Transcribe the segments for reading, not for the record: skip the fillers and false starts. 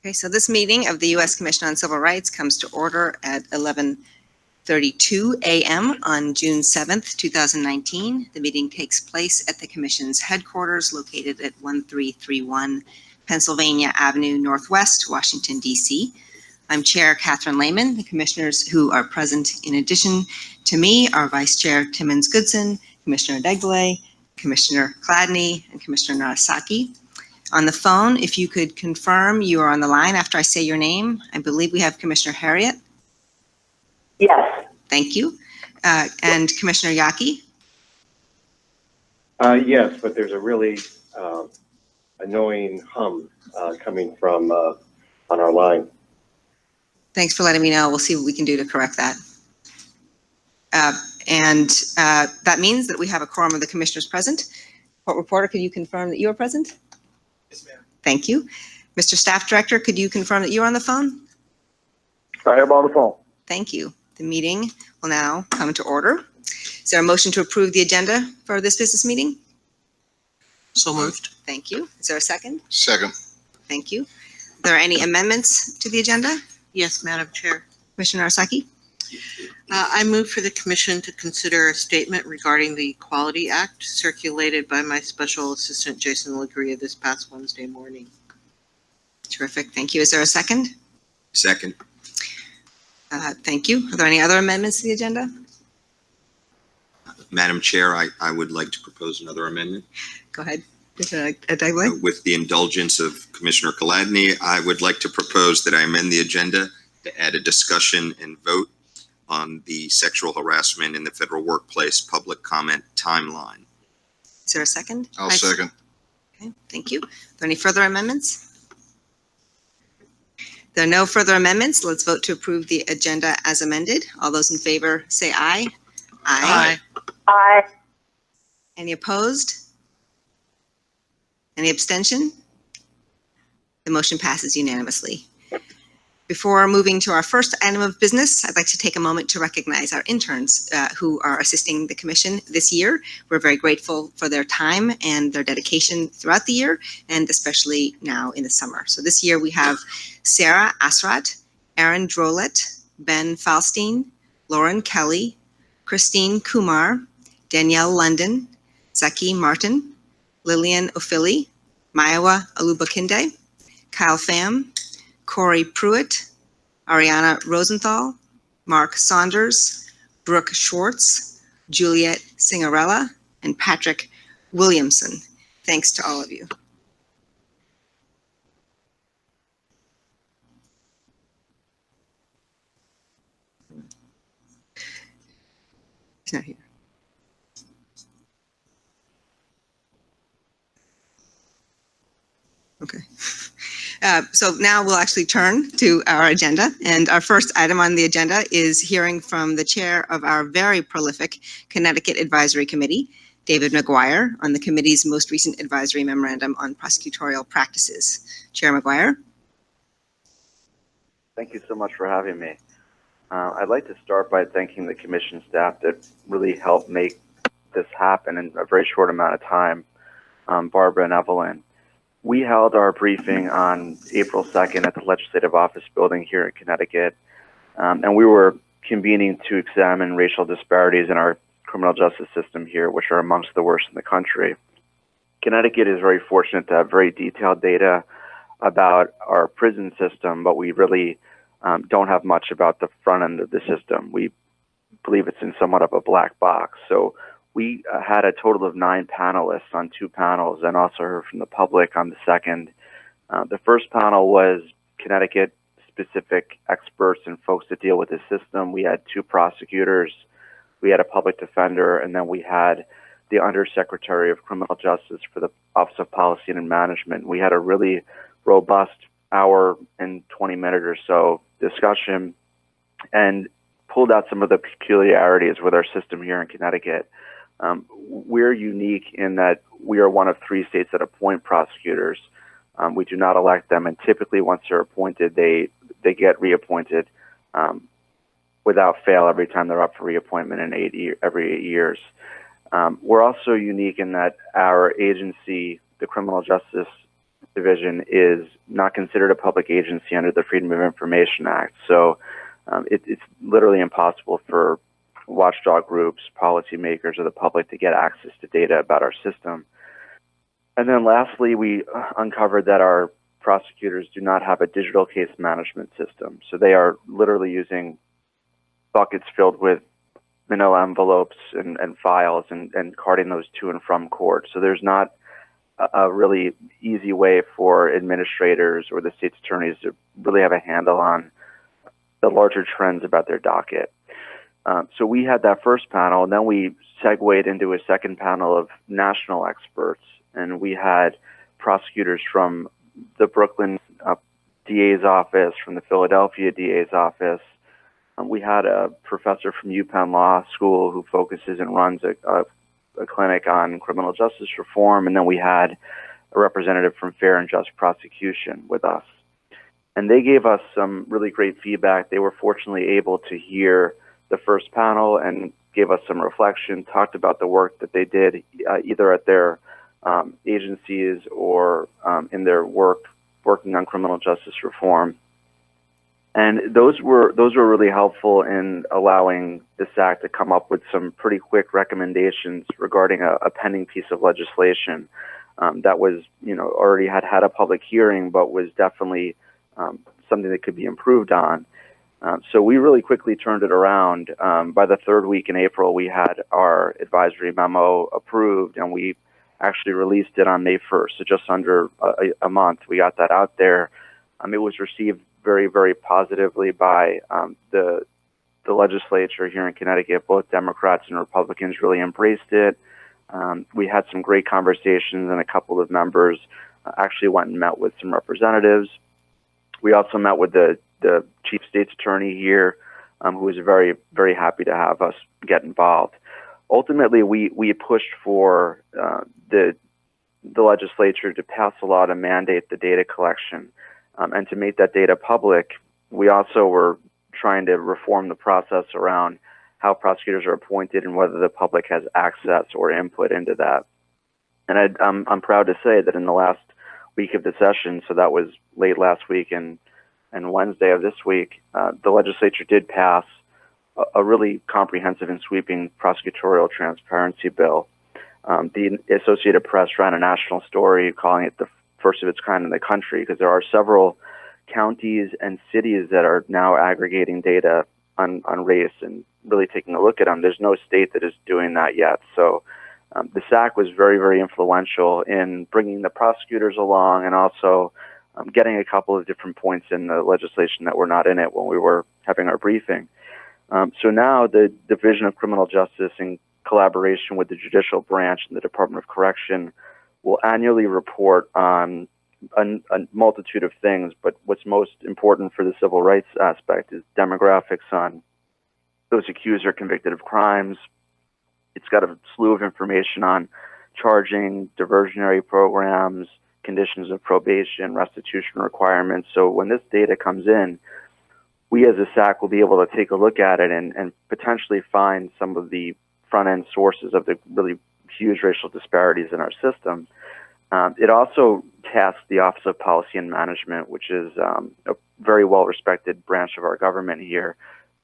Okay, so this meeting of the U.S. Commission on Civil Rights comes to order at 11:32 a.m. on June 7th, 2019. The meeting takes place at the Commission's headquarters located at 1331 Pennsylvania Avenue Northwest, Washington, D.C. I'm Chair Catherine Lehman. The commissioners who are present in addition to me are Vice Chair Timmons Goodson, Commissioner Degley, Commissioner Chladni, and Commissioner Narasaki. On the phone, if you could confirm you are on the line after I say your name. I believe we have Commissioner Harriet. Yes. Thank you. And Commissioner Yaki? Yes, but there's a really annoying hum coming from on our line. Thanks for letting me know. We'll see what we can do to correct that. That means that we have a quorum of the commissioners present. Court reporter, could you confirm that you are present? Yes, ma'am. Thank you. Mr. Staff Director, could you confirm that you're on the phone? I am on the phone. Thank you. The meeting will now come to order. Is there a motion to approve the agenda for this business meeting? So moved. Thank you. Is there a second? Second. Thank you. Are there any amendments to the agenda? Yes, Madam Chair. Commissioner Arasaki? I move for the Commission to consider a statement regarding the Equality Act circulated by my Special Assistant Jason Legria this past Wednesday morning. Terrific. Thank you. Is there a second? Second. Thank you. Are there any other amendments to the agenda? Madam Chair, I would like to propose another amendment. Go ahead. Commissioner Degley? With the indulgence of Commissioner Chladni, I would like to propose that I amend the agenda to add a discussion and vote on the sexual harassment in the federal workplace public comment timeline. Is there a second? I'll second. Okay, thank you. Are there any further amendments? There are no further amendments. Let's vote to approve the agenda as amended. All those in favor say aye. Aye. Aye. Any opposed? Any abstention? The motion passes unanimously. Before moving to our first item of business, I'd like to take a moment to recognize our interns who are assisting the Commission this year. We're very grateful for their time and their dedication throughout the year, and especially now in the summer. So this year we have Sarah Asrat, Aaron Drolet, Ben Falstein, Lauren Kelly, Christine Kumar, Danielle London, Zaki Martin, Lillian Ofili, Maiwa Alubakinde, Kyle Pham, Corey Pruitt, Ariana Rosenthal, Mark Saunders, Brooke Schwartz, Juliet Singarella, and Patrick Williamson. Thanks to all of you. He's not here. Okay. So now we'll actually turn to our agenda, and our first item on the agenda is hearing from the chair of our very prolific Connecticut Advisory Committee, David Mcguire, on the committee's most recent advisory memorandum on prosecutorial practices. Chair Mcguire. Thank you so much for having me. I'd like to start by thanking the commission staff that really helped make this happen in a very short amount of time, Barbara and Evelyn. We held our briefing on April 2nd at the Legislative Office Building here in Connecticut, and we were convening to examine racial disparities in our criminal justice system here, which are amongst the worst in the country. Connecticut is very fortunate to have very detailed data about our prison system, but we really don't have much about the front end of the system. We believe it's in somewhat of a black box. So we had a total of 9 panelists on 2 panels, and also heard from the public on the second. The first panel was Connecticut-specific experts and folks that deal with the system. We had 2 prosecutors, we had a public defender, and then we had the Undersecretary of Criminal Justice for the Office of Policy and Management. We had a really robust hour and 20-minute or so discussion and pulled out some of the peculiarities with our system here in Connecticut. We're unique in that we are one of 3 states that appoint prosecutors. We do not elect them, and typically once they're appointed, they get reappointed without fail every time they're up for reappointment in every 8 years. We're also unique in that our agency, the Criminal Justice Division is not considered a public agency under the Freedom of Information Act. So it's literally impossible for watchdog groups, policymakers, or the public to get access to data about our system. And then lastly, we uncovered that our prosecutors do not have a digital case management system. So they are literally using buckets filled with manila envelopes and files and carting those to and from court. So there's not a really easy way for administrators or the state's attorneys to really have a handle on the larger trends about their docket. So we had that first panel, and then we segued into a second panel of national experts, and we had prosecutors from the Brooklyn DA's office, from the Philadelphia DA's office. We had a professor from UPenn Law School who focuses and runs a clinic on criminal justice reform, and then we had a representative from Fair and Just Prosecution with us. And they gave us some really great feedback. They were fortunately able to hear the first panel and gave us some reflection, talked about the work that they did either at their agencies or in their working on criminal justice reform. And those were really helpful in allowing the SAC to come up with some pretty quick recommendations regarding a pending piece of legislation that was, already had a public hearing, but was definitely something that could be improved on. So we really quickly turned it around. By the third week in April, we had our advisory memo approved, and we actually released it on May 1st, so just under a month. We got that out there. It was received very, very positively by the legislature here in Connecticut. Both Democrats and Republicans really embraced it. We had some great conversations, and a couple of members actually went and met with some representatives. We also met with the chief state's attorney here, who was very, very happy to have us get involved. Ultimately, we pushed for the legislature to pass a law to mandate the data collection and to make that data public. We also were trying to reform the process around how prosecutors are appointed and whether the public has access or input into that. And I'm proud to say that in the last week of the session, so that was late last week and Wednesday of this week, the legislature did pass a really comprehensive and sweeping prosecutorial transparency bill. The Associated Press ran a national story calling it the first of its kind in the country, because there are several counties and cities that are now aggregating data on race and really taking a look at them. There's no state that is doing that yet. So the SAC was very, very influential in bringing the prosecutors along and also getting a couple of different points in the legislation that were not in it when we were having our briefing. So now the Division of Criminal Justice, in collaboration with the Judicial Branch and the Department of Correction, will annually report on a multitude of things, but what's most important for the civil rights aspect is demographics on those accused or convicted of crimes. It's got a slew of information on charging, diversionary programs, conditions of probation, restitution requirements. So when this data comes in, we as a SAC will be able to take a look at it and potentially find some of the front-end sources of the really huge racial disparities in our system. It also tasks the Office of Policy and Management, which is a very well-respected branch of our government here,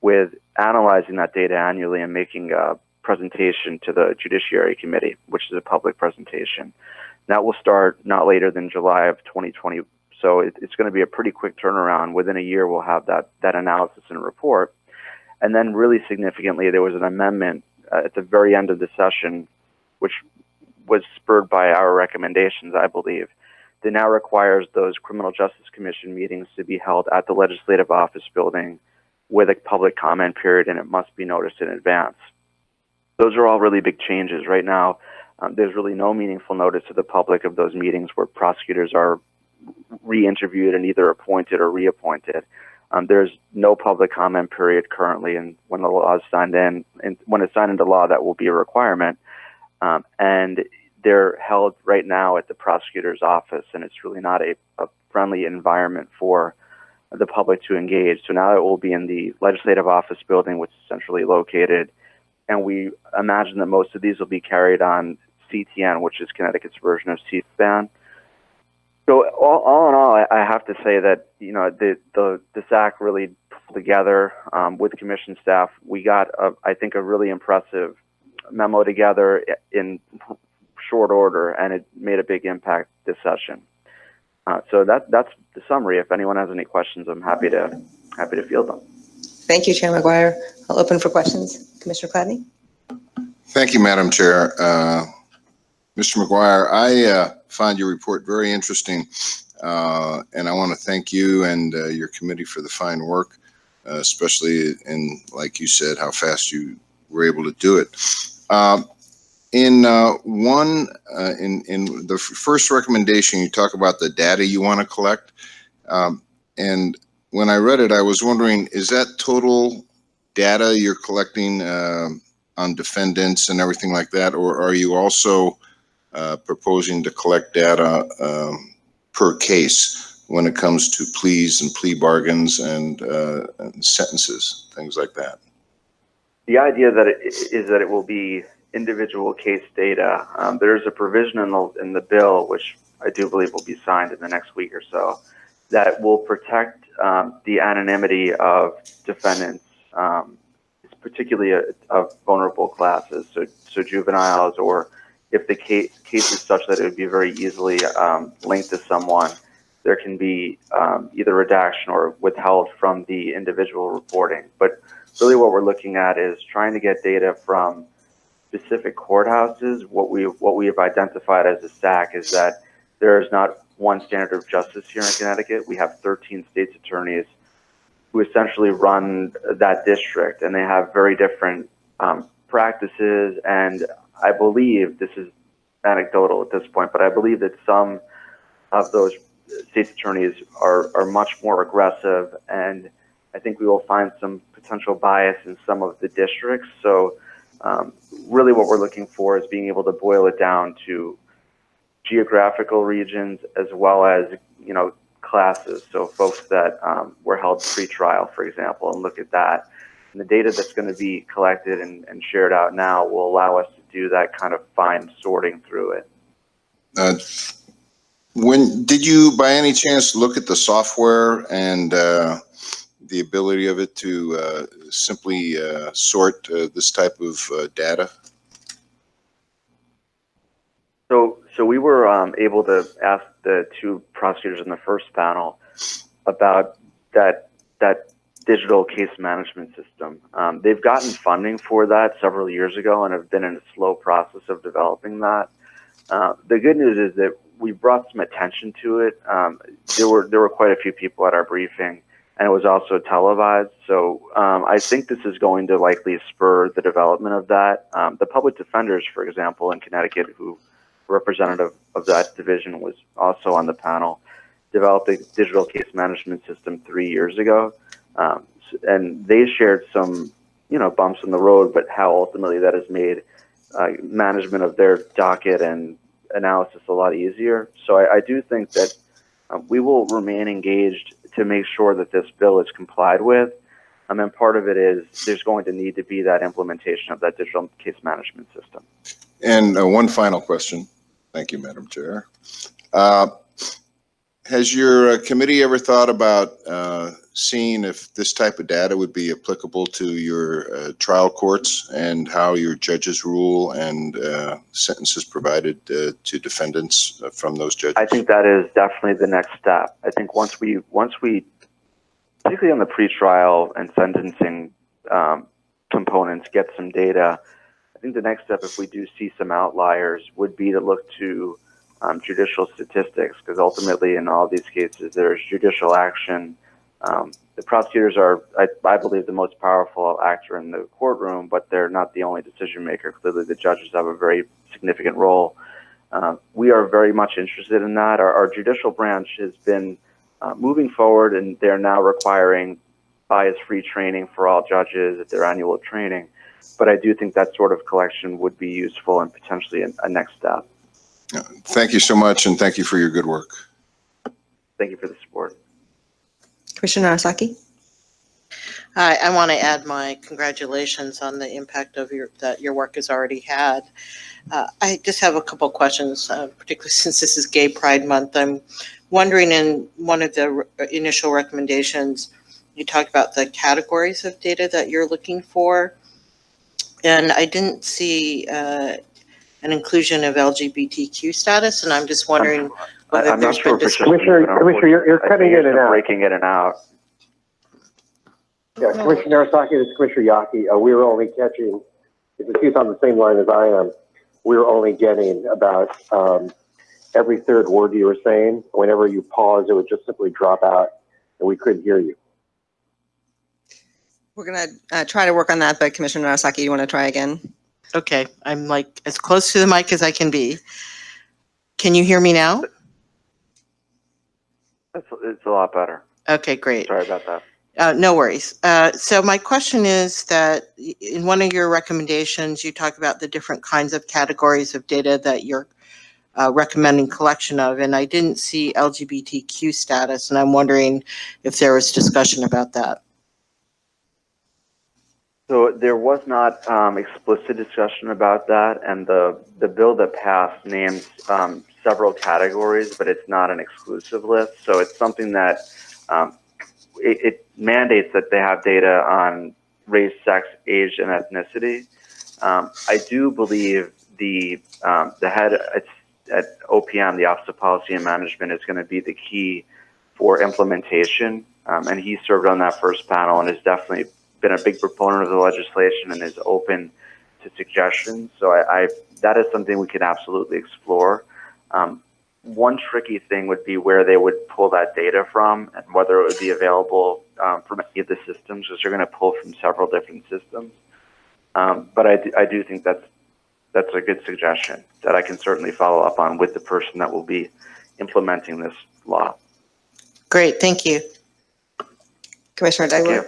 with analyzing that data annually and making a presentation to the Judiciary Committee, which is a public presentation. That will start not later than July of 2020. So it's going to be a pretty quick turnaround. Within a year, we'll have that analysis and report. And then really significantly, there was an amendment at the very end of the session, which was spurred by our recommendations, I believe, that now requires those Criminal Justice Commission meetings to be held at the Legislative Office Building with a public comment period, and it must be noticed in advance. Those are all really big changes. Right now, there's really no meaningful notice to the public of those meetings where prosecutors are re-interviewed and either appointed or reappointed. There's no public comment period currently, and when the law is signed in, and when it's signed into law, that will be a requirement. And they're held right now at the prosecutor's office, and it's really not a friendly environment for the public to engage. So now it will be in the Legislative Office Building, which is centrally located, and we imagine that most of these will be carried on CTN, which is Connecticut's version of C-SPAN. So all in all, I have to say that, you know, the SAC really pulled together with commission staff. We got, I think, a really impressive memo together in short order, and it made a big impact this session. So that's the summary. If anyone has any questions, I'm happy to field them. Thank you, Chair Mcguire. I'll open for questions. Commissioner Cladney? Thank you, Madam Chair. Mr. Mcguire, I find your report very interesting, and I want to thank you and your committee for the fine work, especially in, like you said, how fast you were able to do it. In the first recommendation, you talk about the data you want to collect, and when I read it, I was wondering, is that total data you're collecting on defendants and everything like that, or are you also proposing to collect data per case when it comes to pleas and plea bargains and sentences, things like that? The idea that it will be individual case data. There's a provision in the bill, which I do believe will be signed in the next week or so, that will protect the anonymity of defendants, particularly of vulnerable classes, so juveniles, or if the case is such that it would be very easily linked to someone, there can be either redaction or withheld from the individual reporting. But really what we're looking at is trying to get data from specific courthouses. What we have identified as a SAC is that there is not one standard of justice here in Connecticut. We have 13 state's attorneys who essentially run that district, and they have very different practices. And I believe, this is anecdotal at this point, but I believe that some of those state's attorneys are much more aggressive, and I think we will find some potential bias in some of the districts. So really what we're looking for is being able to boil it down to geographical regions as well as, you know, classes. So folks that were held pre-trial, for example, and look at that. And the data that's going to be collected and shared out now will allow us to do that kind of fine sorting through it. When did you, by any chance, look at the software and the ability of it to simply sort this type of data? So we were able to ask the two prosecutors in the first panel about that digital case management system. They've gotten funding for that several years ago and have been in a slow process of developing that. The good news is that we brought some attention to it. There were quite a few people at our briefing, and it was also televised. So I think this is going to likely spur the development of that. The public defenders, for example, in Connecticut, who representative of that division was also on the panel, developed a digital case management system 3 years ago. And they shared some, you know, bumps in the road, but how ultimately that has made management of their docket and analysis a lot easier. So I do think that we will remain engaged to make sure that this bill is complied with. And part of it is there's going to need to be that implementation of that digital case management system. And one final question. Thank you, Madam Chair. Has your committee ever thought about seeing if this type of data would be applicable to your trial courts and how your judges rule and sentences provided to defendants from those judges? I think that is definitely the next step. I think once we, particularly on the pretrial and sentencing components, get some data, I think the next step, if we do see some outliers, would be to look to judicial statistics, because ultimately in all these cases there's judicial action. The prosecutors are, I believe, the most powerful actor in the courtroom, but they're not the only decision maker. Clearly the judges have a very significant role. We are very much interested in that. Our judicial branch has been moving forward, and they're now requiring bias-free training for all judges at their annual training. But I do think that sort of collection would be useful and potentially a next step. Thank you so much, and thank you for your good work. Thank you for the support. Commissioner Narasaki? I want to add my congratulations on the impact of your work has already had. I just have a couple questions, particularly since this is Gay Pride Month. I'm wondering, in one of the initial recommendations, you talked about the categories of data that you're looking for, and I didn't see an inclusion of LGBTQ status, and I'm just wondering whether I'm not there's sure been if it's discussion. Commissioner, you're I cutting think in and out. breaking in and out. Yeah, Commissioner Narasaki, this is Commissioner Yaki. We were only catching, if he's on the same line as I am, we were only getting about every third word you were saying. Whenever you paused, it would just simply drop out, and we couldn't hear you. We're going to try to work on that, but Commissioner Narasaki, you want to try again? Okay, I'm like as close to the mic as I can be. Can you hear me now? It's a lot better. Okay, great. Sorry about that. No worries. So my question is that in one of your recommendations, you talk about the different kinds of categories of data that you're recommending collection of, and I didn't see LGBTQ status, and I'm wondering if there was discussion about that. So there was not explicit discussion about that, and the bill that passed names several categories, but it's not an exclusive list. So it's something that it mandates that they have data on race, sex, age, and ethnicity. I do believe the head at OPM, the Office of Policy and Management, is going to be the key for implementation, and he served on that first panel and has definitely been a big proponent of the legislation and is open to suggestions. So that is something we could absolutely explore. One tricky thing would be where they would pull that data from and whether it would be available from any of the systems, because they're going to pull from several different systems. But I do think that's a good suggestion that I can certainly follow up on with the person that will be implementing this law. Great, thank you. Commissioner Degler?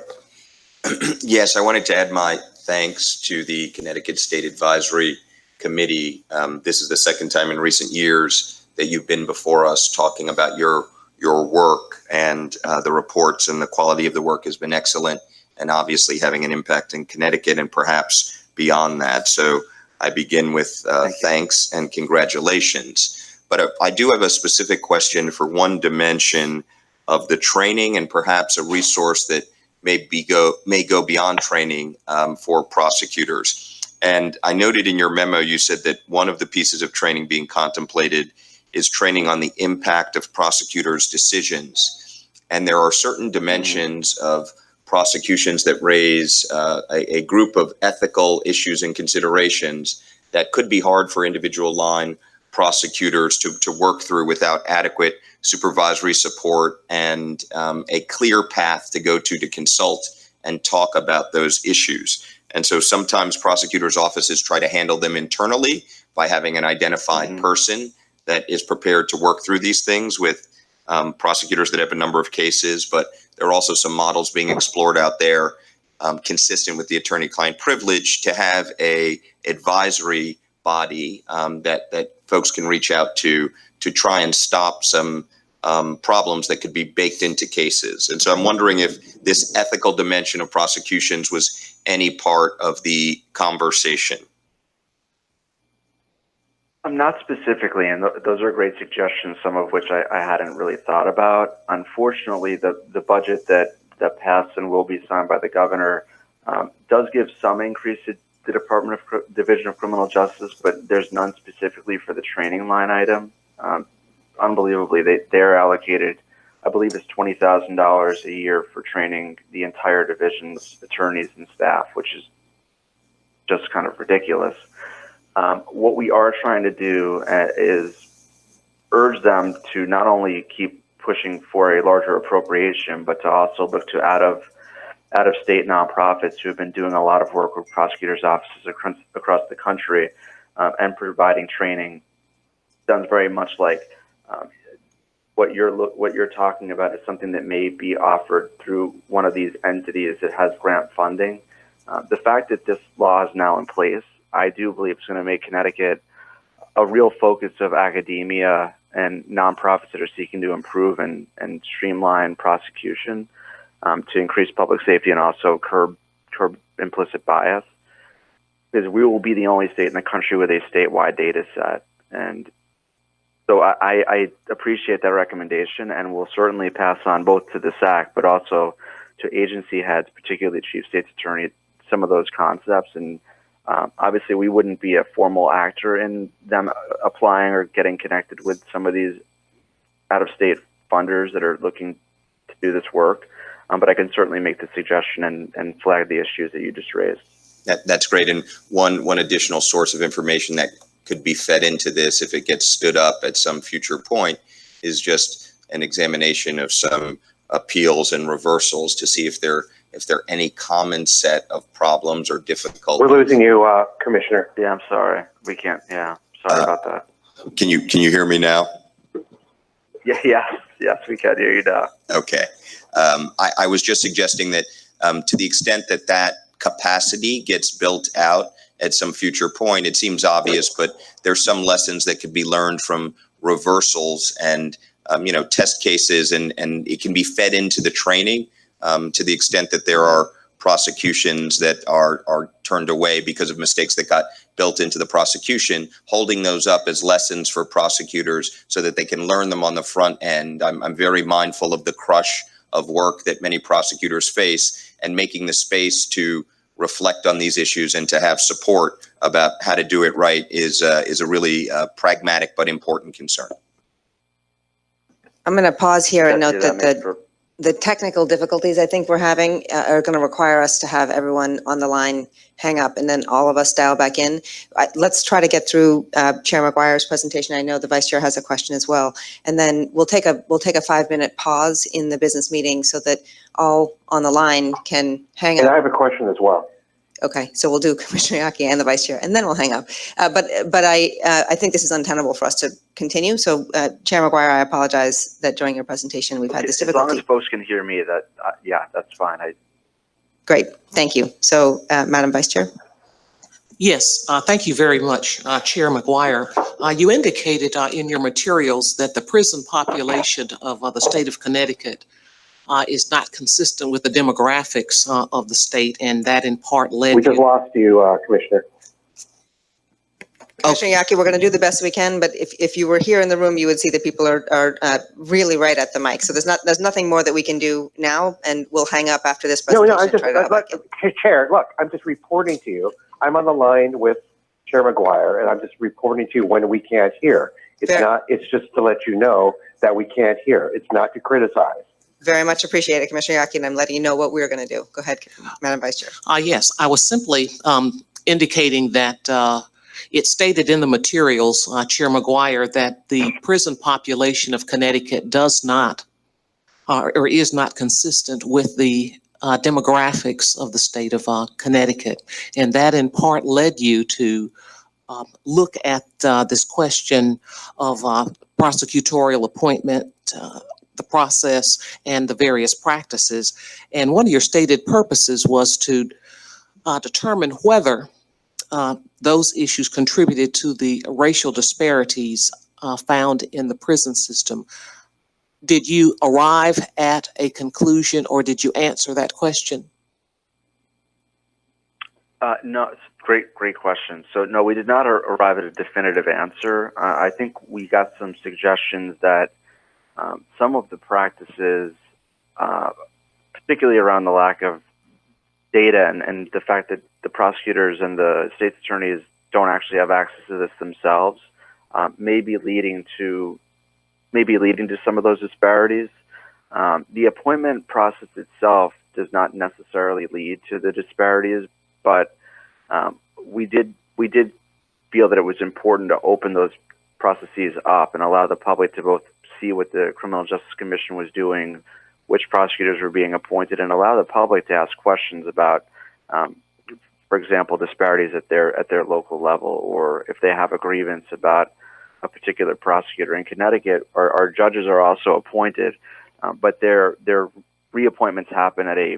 Yes, I wanted to add my thanks to the Connecticut State Advisory Committee. This is the second time in recent years that you've been before us talking about your work, and the reports and the quality of the work has been excellent, and obviously having an impact in Connecticut and perhaps beyond that. So I begin with thanks and congratulations. But I do have a specific question for one dimension of the training, and perhaps a resource that may go beyond training for prosecutors. And I noted in your memo, you said that one of the pieces of training being contemplated is training on the impact of prosecutors' decisions. And there are certain dimensions of prosecutions that raise a group of ethical issues and considerations that could be hard for individual line prosecutors to work through without adequate supervisory support and a clear path to go to consult and talk about those issues. And so sometimes prosecutors' offices try to handle them internally by having an identified person that is prepared to work through these things with prosecutors that have a number of cases. But there are also some models being explored out there consistent with the attorney-client privilege to have a advisory body that folks can reach out to try and stop some problems that could be baked into cases. And so I'm wondering if this ethical dimension of prosecutions was any part of the conversation. Not specifically, and those are great suggestions, some of which I hadn't really thought about. Unfortunately, the budget that passed and will be signed by the governor does give some increase to the Division of Criminal Justice, but there's none specifically for the training line item. Unbelievably, they're allocated, I believe it's $20,000 a year for training the entire division's attorneys and staff, which is just kind of ridiculous. What we are trying to do is urge them to not only keep pushing for a larger appropriation, but to also look to out-of-state nonprofits who have been doing a lot of work with prosecutors' offices across the country and providing training. Sounds very much like what you're talking about is something that may be offered through one of these entities that has grant funding. The fact that this law is now in place, I do believe it's going to make Connecticut a real focus of academia and nonprofits that are seeking to improve and streamline prosecution. to increase public safety and also curb implicit bias. Because we will be the only state in the country with a statewide data set. And so I appreciate that recommendation, and will certainly pass on both to the SAC, but also to agency heads, particularly the Chief State's Attorney, some of those concepts. And obviously we wouldn't be a formal actor in them applying or getting connected with some of these out-of-state funders that are looking to do this work. But I can certainly make the suggestion and flag the issues that you just raised. That's great. And one additional source of information that could be fed into this if it gets stood up at some future point is just an examination of some appeals and reversals to see if there are any common set of problems or difficulties. We're losing you, Commissioner. Yeah, I'm sorry. We can't. Yeah, sorry about that. Can you hear me now? Yeah, yes, we can hear you now. Okay. I was just suggesting that to the extent that capacity gets built out at some future point, it seems obvious, but there's some lessons that could be learned from reversals and test cases, and it can be fed into the training to the extent that there are prosecutions that are turned away because of mistakes that got built into the prosecution, holding those up as lessons for prosecutors so that they can learn them on the front end. I'm very mindful of the crush of work that many prosecutors face, and making the space to reflect on these issues and to have support about how to do it right is a really pragmatic but important concern. I'm going to pause here and note that makes the technical difficulties I think we're having are going to require us to have everyone on the line hang up and then all of us dial back in. Let's try to get through Chair Mcguire's presentation. I know the Vice Chair has a question as well. And then we'll take a 5-minute pause in the business meeting so that all on the line can hang And I up. have a question as well. Okay, so we'll do Commissioner Yaki and the Vice Chair, and then we'll hang up. But I think this is untenable for us to continue. So Chair Mcguire, I apologize that during your presentation we've had this As long difficulty. as folks can hear me, that yeah, that's fine. Great, thank you. So Madam Vice Chair. Yes, thank you very much, Chair Mcguire. You indicated in your materials that the prison population of the state of Connecticut is not consistent with the demographics of the state, and that in part led We just lost you, Commissioner. Commissioner Yaki, we're going to do the best we can, but if you were here in the room, you would see that people are really right at the mic. So there's nothing more that we can do now, and we'll hang up after this presentation. Chair, look, I'm just reporting to you. I'm on the line with Chair Mcguire, and I'm just reporting to you when we can't hear. It's just to let you know that we can't hear. It's not to criticize. Very much appreciated, Commissioner Yaki, and I'm letting you know what we're going to do. Go ahead, Madam Vice Chair. Yes, I was simply indicating that it stated in the materials, Chair Mcguire, that the prison population of Connecticut does not or is not consistent with the demographics of the state of Connecticut. And that in part led you to look at this question of prosecutorial appointment, the process, and the various practices. And one of your stated purposes was to determine whether those issues contributed to the racial disparities found in the prison system. Did you arrive at a conclusion, or did you answer that question? No, it's great question. So no, we did not arrive at a definitive answer. I think we got some suggestions that some of the practices, particularly around the lack of data and the fact that the prosecutors and the state's attorneys don't actually have access to this themselves, may be leading to some of those disparities. The appointment process itself does not necessarily lead to the disparities, but we did feel that it was important to open those processes up and allow the public to both see what the Criminal Justice Commission was doing, which prosecutors were being appointed, and allow the public to ask questions about, for example, disparities at their local level, or if they have a grievance about a particular prosecutor. In Connecticut, our judges are also appointed, but their reappointments happen at a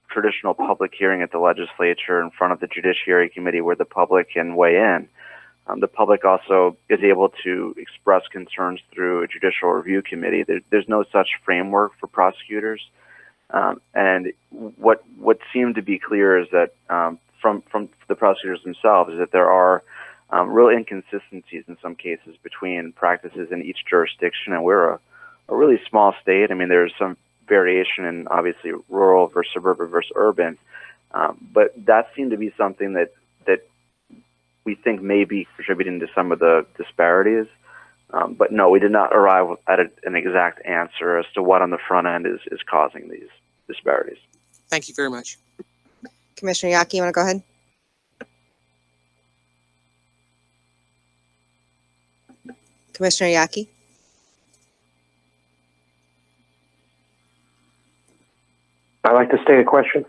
traditional public hearing at the legislature in front of the Judiciary Committee where the public can weigh in. The public also is able to express concerns through a judicial review committee. There's no such framework for prosecutors. And what seemed to be clear is that from the prosecutors themselves is that there are real inconsistencies in some cases between practices in each jurisdiction, and we're a really small state. I mean, there's some variation in obviously rural versus suburban versus urban, but that seemed to be something that we think may be contributing to some of the disparities. But no, we did not arrive at an exact answer as to what on the front end is causing these disparities. Thank you very much. Commissioner Yaki, you want to go ahead? Commissioner Yaki? I'd like to state a question.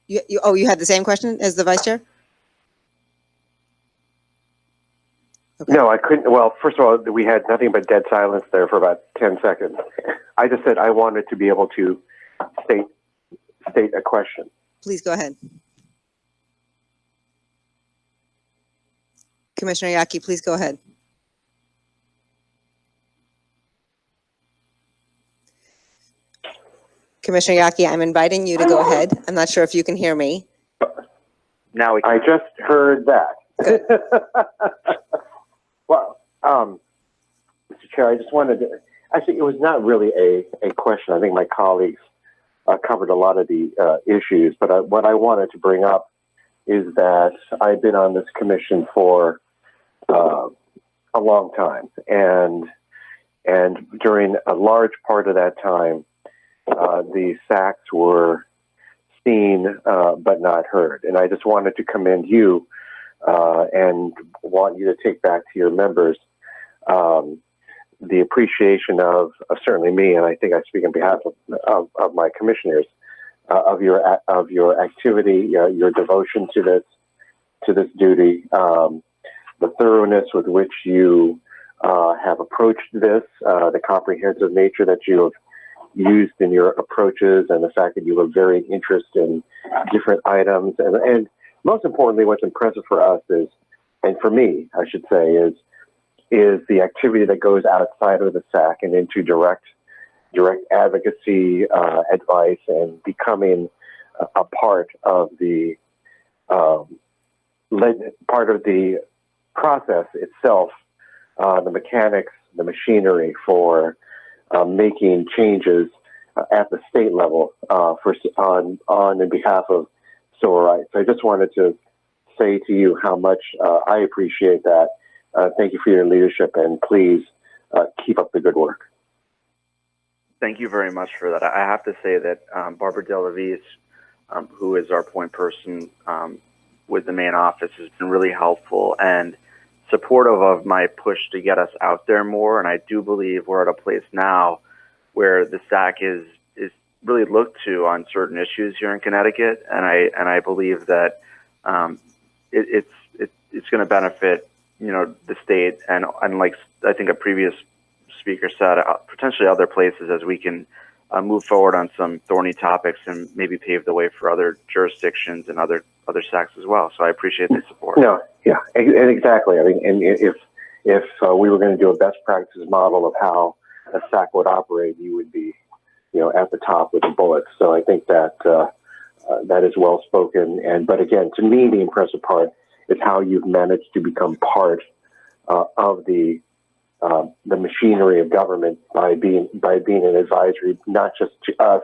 You had the same question as the vice chair? Okay. No, I couldn't. Well, first of all, we had nothing but dead silence there for about 10 seconds. I just said I wanted to be able to state a question. Please go ahead. Commissioner Yaki, please go ahead. Commissioner Yaki, I'm inviting you to go ahead. I'm not sure if you can hear me. Now we I just heard that. Well, Mr. Chair, I just wanted to, actually, it was not really a question. I think my colleagues covered a lot of the issues, but what I wanted to bring up is that I've been on this commission for a long time, and during a large part of that time, the SACs were seen but not heard. And I just wanted to commend you and want you to take back to your members the appreciation of certainly me, and I think I speak on behalf of my commissioners, of your activity, your devotion to this duty, the thoroughness with which you have approached this, the comprehensive nature that you have used in your approaches, and the fact that you have varied interest in different items, and most importantly, what's impressive for us is, and for me, I should say, is the activity that goes outside of the SAC and into direct advocacy, advice, and becoming a part of the process itself, the mechanics, the machinery for making changes at the state level on behalf of civil rights. I just wanted to say to you how much I appreciate that. Thank you for your leadership, and please keep up the good work. Thank you very much for that. I have to say that Barbara Delavis, who is our point person with the main office, has been really helpful and supportive of my push to get us out there more. And I do believe we're at a place now where the SAC is really looked to on certain issues here in Connecticut, and I believe that it's going to benefit the state and like I think a previous speaker said, potentially other places as we can move forward on some thorny topics and maybe pave the way for other jurisdictions and other SACs as well. So I appreciate the support. No, yeah, and exactly. I mean, and if we were going to do a best practices model of how a SAC would operate, you would be, at the top with the bullets. So I think that that is well spoken. But again, to me, the impressive part is how you've managed to become part of the machinery of government by being an advisory, not just to us,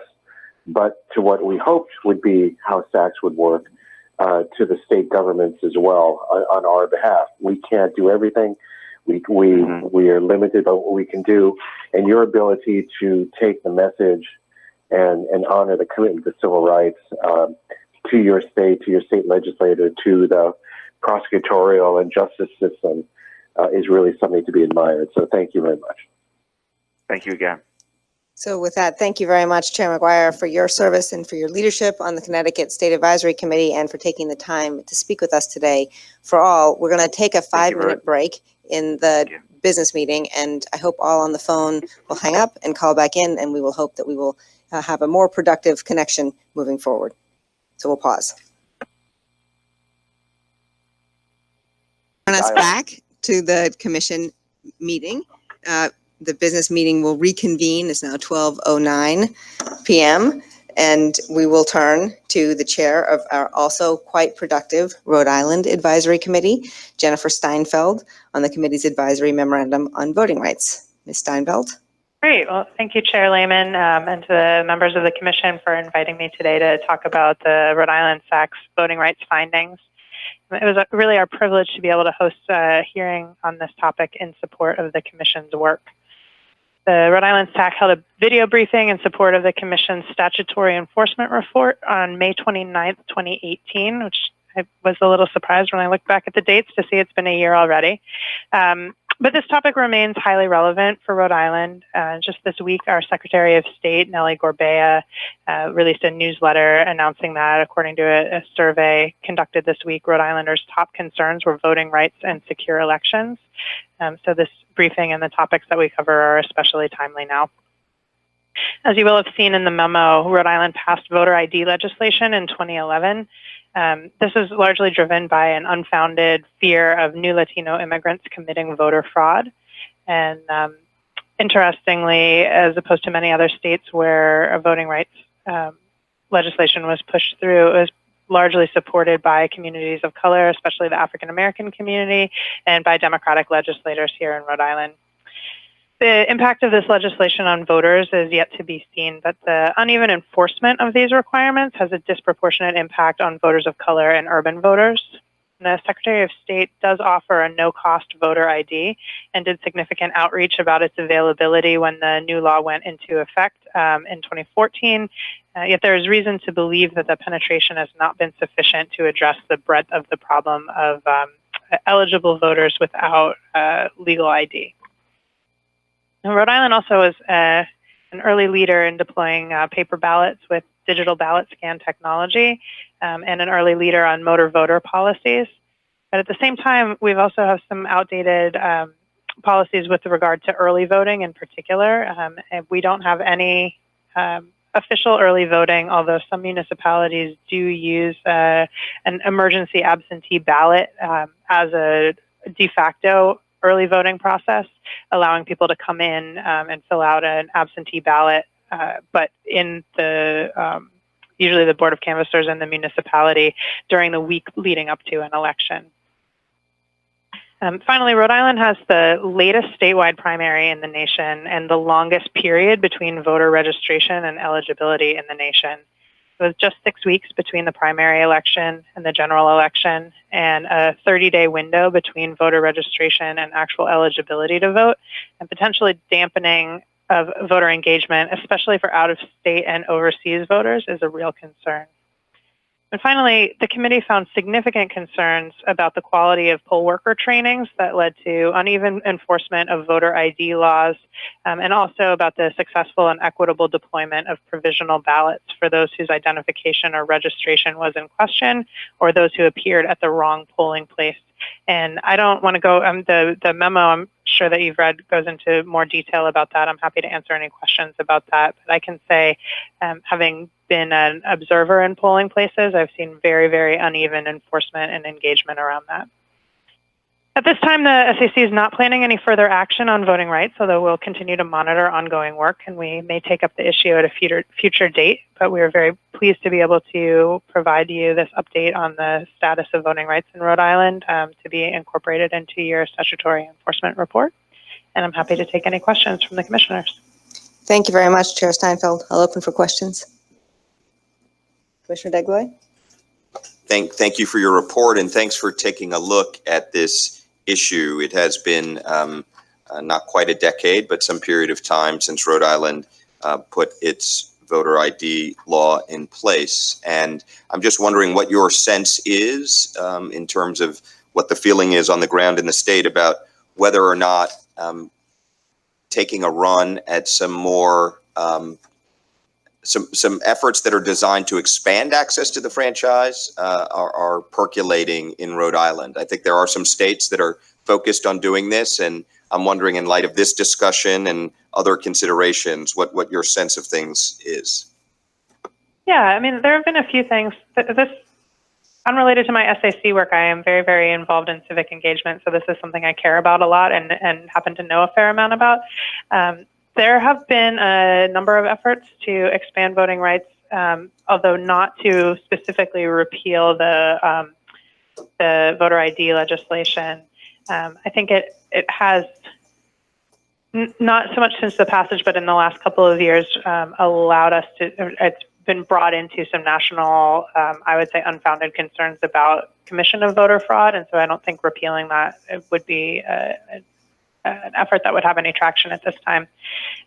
but to what we hoped would be how SACs would work to the state governments as well on our behalf. We can't do everything. We are limited by what we can do, and your ability to take the message and honor the commitment to civil rights to your state legislator, to the prosecutorial and justice system is really something to be admired. So thank you very much. Thank you again. So with that, thank you very much, Chair Mcguire, for your service and for your leadership on the Connecticut State Advisory Committee and for taking the time to speak with us today. For all, we're going to take a 5-minute break in the business meeting, and I hope all on the phone will hang up and call back in, and we will hope that we will have a more productive connection moving forward. So we'll pause. Bring us back to the commission meeting. The business meeting will reconvene. It's now 12:09 p.m. And we will turn to the chair of our also quite productive Rhode Island Advisory Committee, Jennifer Steinfeld, on the committee's advisory memorandum on voting rights. Ms. Steinfeld. Great. Well, thank you, Chair Lehman, and to the members of the Commission for inviting me today to talk about the Rhode Island SAC's voting rights findings. It was really our privilege to be able to host a hearing on this topic in support of the Commission's work. The Rhode Island SAC held a video briefing in support of the Commission's statutory enforcement report on May 29th, 2018, which I was a little surprised when I looked back at the dates to see it's been a year already. But this topic remains highly relevant for Rhode Island. Just this week, our Secretary of State, Nellie Gorbea, released a newsletter announcing that, according to a survey conducted this week, Rhode Islanders' top concerns were voting rights and secure elections. So this briefing and the topics that we cover are especially timely now. As you will have seen in the memo, Rhode Island passed voter ID legislation in 2011. This is largely driven by an unfounded fear of new Latino immigrants committing voter fraud. And interestingly, as opposed to many other states where a voting rights legislation was pushed through, it was largely supported by communities of color, especially the African American community, and by Democratic legislators here in Rhode Island. The impact of this legislation on voters is yet to be seen, but the uneven enforcement of these requirements has a disproportionate impact on voters of color and urban voters. The Secretary of State does offer a no-cost voter ID and did significant outreach about its availability when the new law went into effect in 2014. Yet there is reason to believe that the penetration has not been sufficient to address the breadth of the problem of eligible voters without legal ID. And Rhode Island also is an early leader in deploying paper ballots with digital ballot scan technology and an early leader on motor voter policies. But at the same time, we've also have some outdated policies with regard to early voting in particular. And we don't have any official early voting, although some municipalities do use an emergency absentee ballot as a de facto early voting process, allowing people to come in and fill out an absentee ballot, but in the usually the Board of Canvassers and the municipality during the week leading up to an election. Finally, Rhode Island has the latest statewide primary in the nation and the longest period between voter registration and eligibility in the nation. It was just 6 weeks between the primary election and the general election, and a 30-day window between voter registration and actual eligibility to vote, and potentially dampening of voter engagement, especially for out-of-state and overseas voters, is a real concern. And finally, the committee found significant concerns about the quality of poll worker trainings that led to uneven enforcement of voter ID laws, and also about the successful and equitable deployment of provisional ballots for those whose identification or registration was in question, or those who appeared at the wrong polling place. And I don't want to go, the memo I'm sure that you've read goes into more detail about that. I'm happy to answer any questions about that. But I can say, having been an observer in polling places, I've seen very, very uneven enforcement and engagement around that. At this time, the SAC is not planning any further action on voting rights, although we'll continue to monitor ongoing work, and we may take up the issue at a future date. But we are very pleased to be able to provide you this update on the status of voting rights in Rhode Island to be incorporated into your statutory enforcement report. And I'm happy to take any questions from the commissioners. Thank you very much, Chair Steinfeld. I'll open for questions. Commissioner Degloy? Thank you for your report, and thanks for taking a look at this issue. It has been not quite a decade, but some period of time since Rhode Island put its voter ID law in place. And I'm just wondering what your sense is in terms of what the feeling is on the ground in the state about whether or not taking a run at some more some efforts that are designed to expand access to the franchise are percolating in Rhode Island. I think there are some states that are focused on doing this, and I'm wondering, in light of this discussion and other considerations, what your sense of things is. Yeah, I mean, there have been a few things. This unrelated to my SAC work, I am very, very involved in civic engagement. So this is something I care about a lot and happen to know a fair amount about. There have been a number of efforts to expand voting rights, although not to specifically repeal the voter ID legislation. I think it has not so much since the passage, but in the last couple of years, allowed us to, it's been brought into some national, I would say, unfounded concerns about commission of voter fraud. And so I don't think repealing that would be an effort that would have any traction at this time.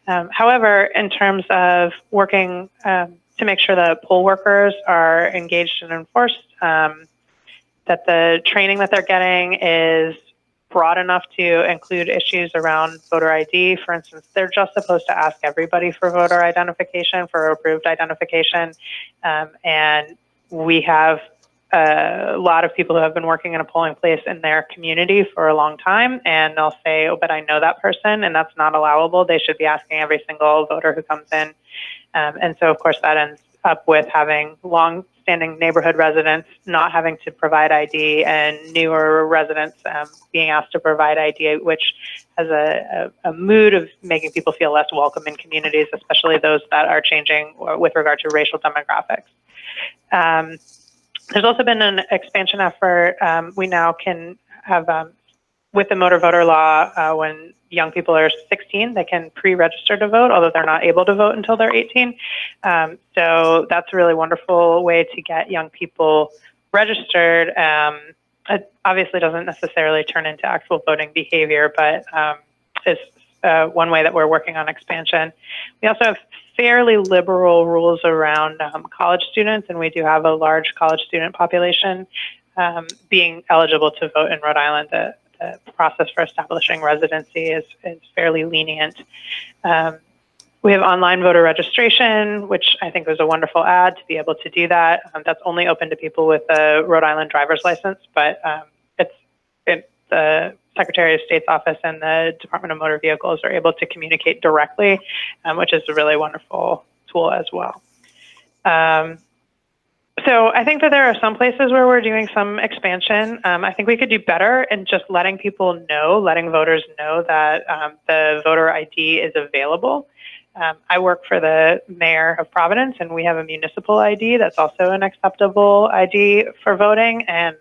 However, in terms of working to make sure that poll workers are engaged and enforced, that the training that they're getting is broad enough to include issues around voter ID. For instance, they're just supposed to ask everybody for voter identification, for approved identification. And we have a lot of people who have been working in a polling place in their community for a long time, and they'll say, oh, but I know that person, and that's not allowable. They should be asking every single voter who comes in. And so, of course, that ends up with having long-standing neighborhood residents not having to provide ID and newer residents being asked to provide ID, which has a mood of making people feel less welcome in communities, especially those that are changing with regard to racial demographics. There's also been an expansion effort. We now can have, with the motor voter law, when young people are 16, they can pre-register to vote, although they're not able to vote until they're 18. So that's a really wonderful way to get young people registered. It obviously doesn't necessarily turn into actual voting behavior, but is one way that we're working on expansion. We also have fairly liberal rules around college students, and we do have a large college student population being eligible to vote in Rhode Island. The process for establishing residency is fairly lenient. We have online voter registration, which I think was a wonderful add to be able to do that. That's only open to people with a Rhode Island driver's license, but the Secretary of State's office and the Department of Motor Vehicles are able to communicate directly, which is a really wonderful tool as well. So I think that there are some places where we're doing some expansion. I think we could do better in just letting people know, letting voters know that the voter ID is available. I work for the mayor of Providence, and we have a municipal ID that's also an acceptable ID for voting. And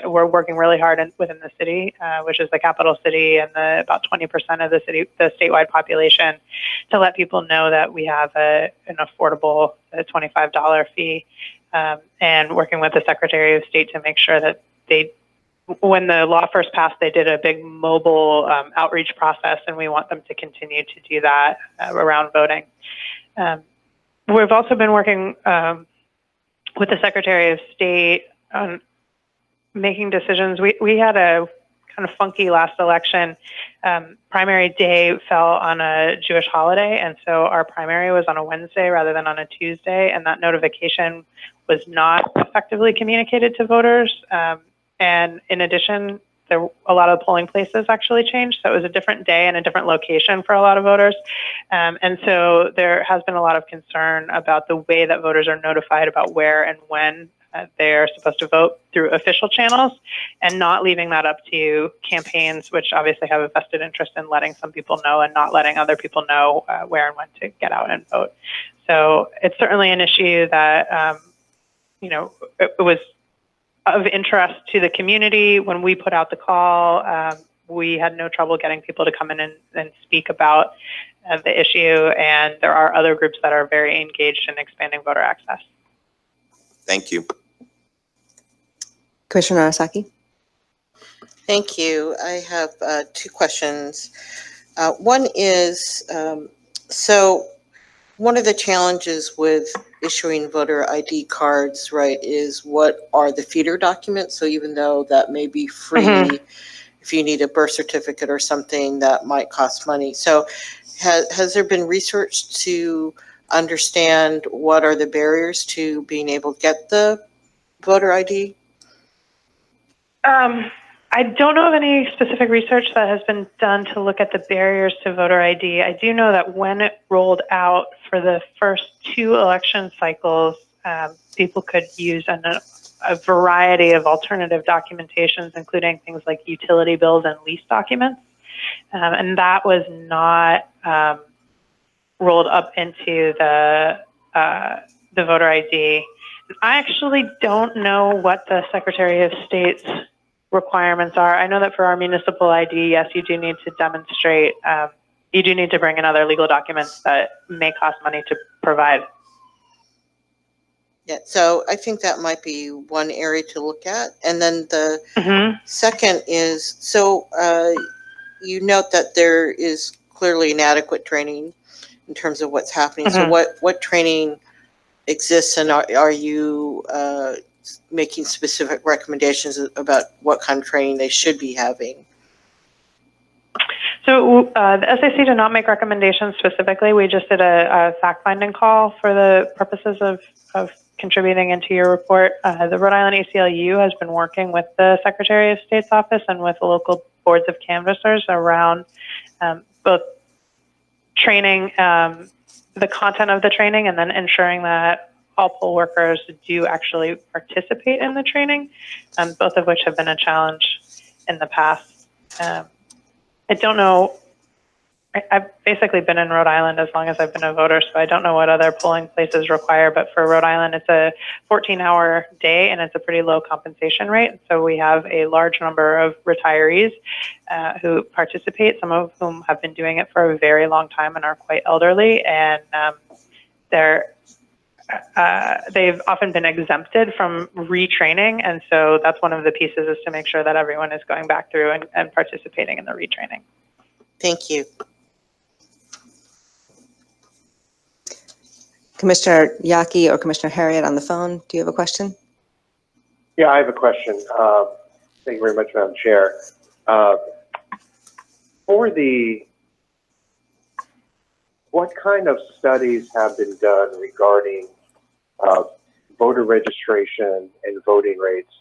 we're working really hard within the city, which is the capital city and about 20% of the statewide population, to let people know that we have an affordable $25 fee. And working with the Secretary of State to make sure that when the law first passed, they did a big mobile outreach process, and we want them to continue to do that around voting. We've also been working with the Secretary of State on making decisions. We had a kind of funky last election. Primary day fell on a Jewish holiday, and so our primary was on a Wednesday rather than on a Tuesday, and that notification was not effectively communicated to voters. And in addition, a lot of the polling places actually changed, so it was a different day and a different location for a lot of voters. And so there has been a lot of concern about the way that voters are notified about where and when they're supposed to vote through official channels, and not leaving that up to campaigns, which obviously have a vested interest in letting some people know and not letting other people know where and when to get out and vote. So it's certainly an issue that, it was of interest to the community. When we put out the call, we had no trouble getting people to come in and speak about the issue, and there are other groups that are very engaged in expanding voter access. Thank you. Commissioner Arasaki? Thank you. I have two questions. One is, so one of the challenges with issuing voter ID cards, right, is what are the feeder documents? So even though that may be free, if you need a birth certificate or something, that might cost money. So has there been research to understand what are the barriers to being able to get the voter ID? I don't know of any specific research that has been done to look at the barriers to voter ID. I do know that when it rolled out for the first two election cycles, people could use a variety of alternative documentations, including things like utility bills and lease documents. And that was not rolled up into the voter ID. I actually don't know what the Secretary of State's requirements are. I know that for our municipal ID, yes, you do need to demonstrate, you do need to bring in other legal documents that may cost money to provide. Yeah, so I think that might be one area to look at. And then the second is, so you note that there is clearly inadequate training in terms of what's happening. So what training exists, and are you making specific recommendations about what kind of training they should be having? So the SAC did not make recommendations specifically. We just did a fact-finding call for the purposes of contributing into your report. The Rhode Island ACLU has been working with the Secretary of State's office and with local boards of canvassers around both training, the content of the training, and then ensuring that all poll workers do actually participate in the training, both of which have been a challenge in the past. I don't know, I've basically been in Rhode Island as long as I've been a voter, so I don't know what other polling places require, but for Rhode Island, it's a 14-hour day and it's a pretty low compensation rate. So we have a large number of retirees who participate, some of whom have been doing it for a very long time and are quite elderly, and they've often been exempted from retraining, and so that's one of the pieces, is to make sure that everyone is going back through and participating in the retraining. Thank you. Commissioner Yaki or Commissioner Harriet on the phone, do you have a question? Yeah, I have a question. Thank you very much, Madam Chair. What kind of studies have been done regarding voter registration and voting rates?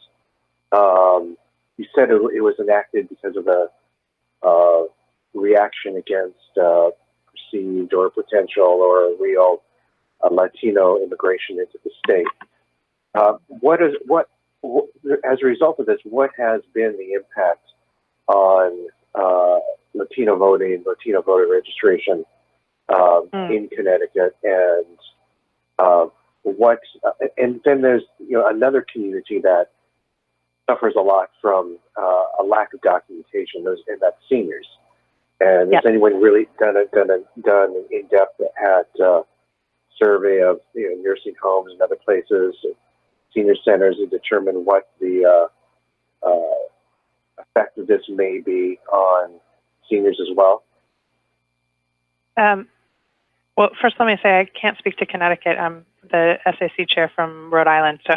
You said it was enacted because of a reaction against perceived or potential or real Latino immigration into the state. As a result of this, what has been the impact on Latino voting, Latino voter registration in Connecticut, and and then there's another community that suffers a lot from a lack of documentation, and that's seniors. And has anyone really done an in-depth survey of nursing homes and other places, senior centers, to determine what the effect of this may be on seniors as well? Well, first let me say I can't speak to Connecticut. I'm the SAC chair from Rhode Island, so.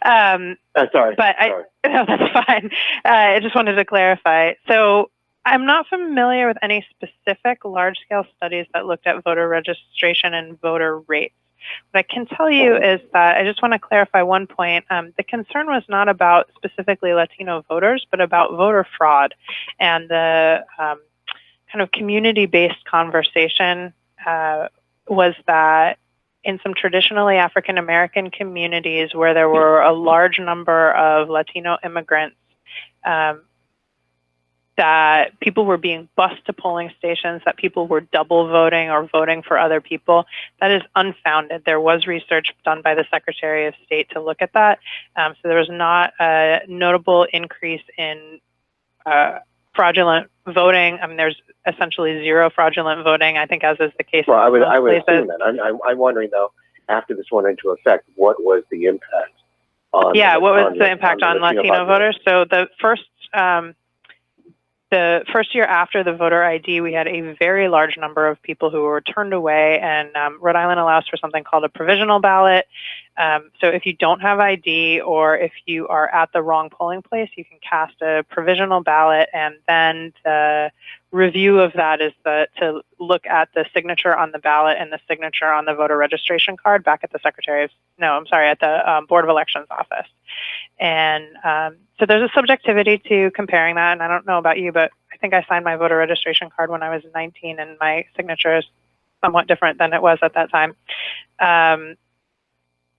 Sorry. But sorry. No, that's fine. I just wanted to clarify. So I'm not familiar with any specific large-scale studies that looked at voter registration and voter rates. What I can tell you is that I just want to clarify one point. The concern was not about specifically Latino voters, but about voter fraud, and the kind of community-based conversation was that in some traditionally African-American communities where there were a large number of Latino immigrants, that people were being bused to polling stations, that people were double voting or voting for other people. That is unfounded. There was research done by the Secretary of State to look at that. So there was not a notable increase in fraudulent voting. I mean, there's essentially zero fraudulent voting, I think, as is the case. Well, I would assume that. I'm wondering, though, after this went into effect, what was the impact on? Yeah, what was the impact on Latino voters? So the first year after the voter ID, we had a very large number of people who were turned away, and Rhode Island allows for something called a provisional ballot. So if you don't have ID, or if you are at the wrong polling place, you can cast a provisional ballot, and then the review of that is to look at the signature on the ballot and the signature on the voter registration card back at the at the Board of Elections office. And so there's a subjectivity to comparing that, and I don't know about you, but I think I signed my voter registration card when I was 19, and my signature is somewhat different than it was at that time.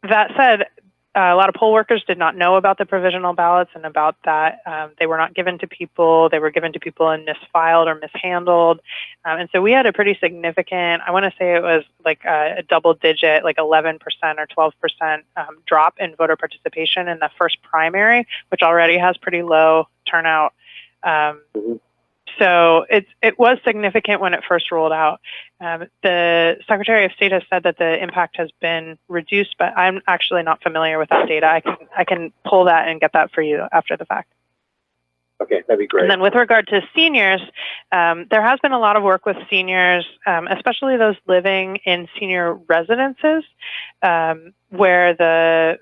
That said, a lot of poll workers did not know about the provisional ballots and about that they were not given to people. They were given to people and misfiled or mishandled. And so we had a pretty significant, I want to say it was like a double digit, like 11% or 12% drop in voter participation in the first primary, which already has pretty low turnout. So it was significant when it first rolled out. The Secretary of State has said that the impact has been reduced, but I'm actually not familiar with that data. I can pull that and get that for you after the fact. Okay, that'd be great. And then with regard to seniors, there has been a lot of work with seniors, especially those living in senior residences, where the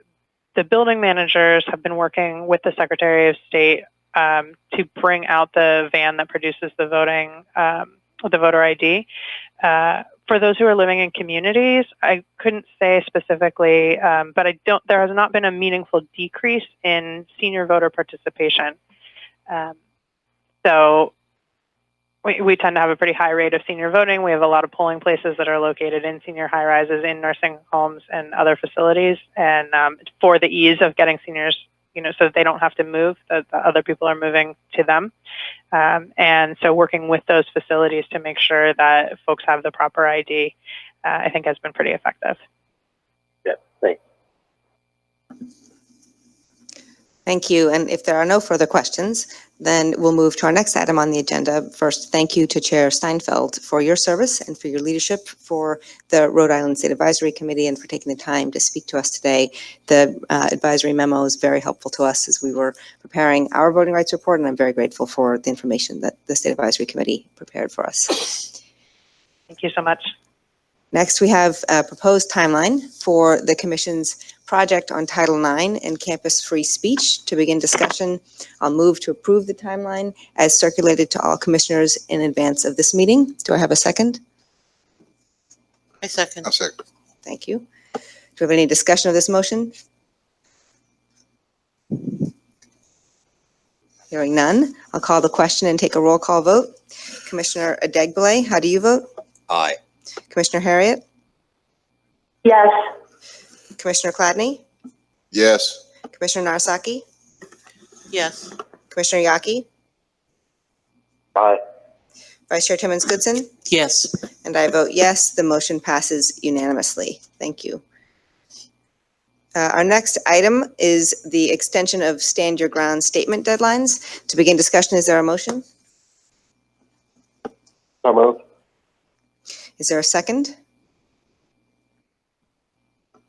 building managers have been working with the Secretary of State to bring out the van that produces the voter ID. For those who are living in communities, I couldn't say specifically, but there has not been a meaningful decrease in senior voter participation. So we tend to have a pretty high rate of senior voting. We have a lot of polling places that are located in senior high rises, in nursing homes and other facilities. And for the ease of getting seniors, so that they don't have to move, that other people are moving to them. And so working with those facilities to make sure that folks have the proper ID, I think has been pretty effective. Yeah, thanks. Thank you. And if there are no further questions, then we'll move to our next item on the agenda. First, thank you to Chair Steinfeld for your service and for your leadership for the Rhode Island State Advisory Committee and for taking the time to speak to us today. The advisory memo is very helpful to us as we were preparing our voting rights report, and I'm very grateful for the information that the State Advisory Committee prepared for us. Thank you so much. Next, we have a proposed timeline for the Commission's project on Title IX and campus free speech. To begin discussion, I'll move to approve the timeline as circulated to all commissioners in advance of this meeting. Do I have a second? I second. I'll second. Thank you. Do we have any discussion of this motion? Hearing none, I'll call the question and take a roll call vote. Commissioner Adegbile, how do you vote? Aye. Commissioner Harriet? Yes. Commissioner Chladni? Yes. Commissioner Narasaki? Yes. Commissioner Yaki? Aye. Vice Chair Timmons Goodson? Yes. And I vote yes. The motion passes unanimously. Thank you. Our next item is the extension of stand your ground statement deadlines. To begin discussion, is there a motion? So moved. Is there a second?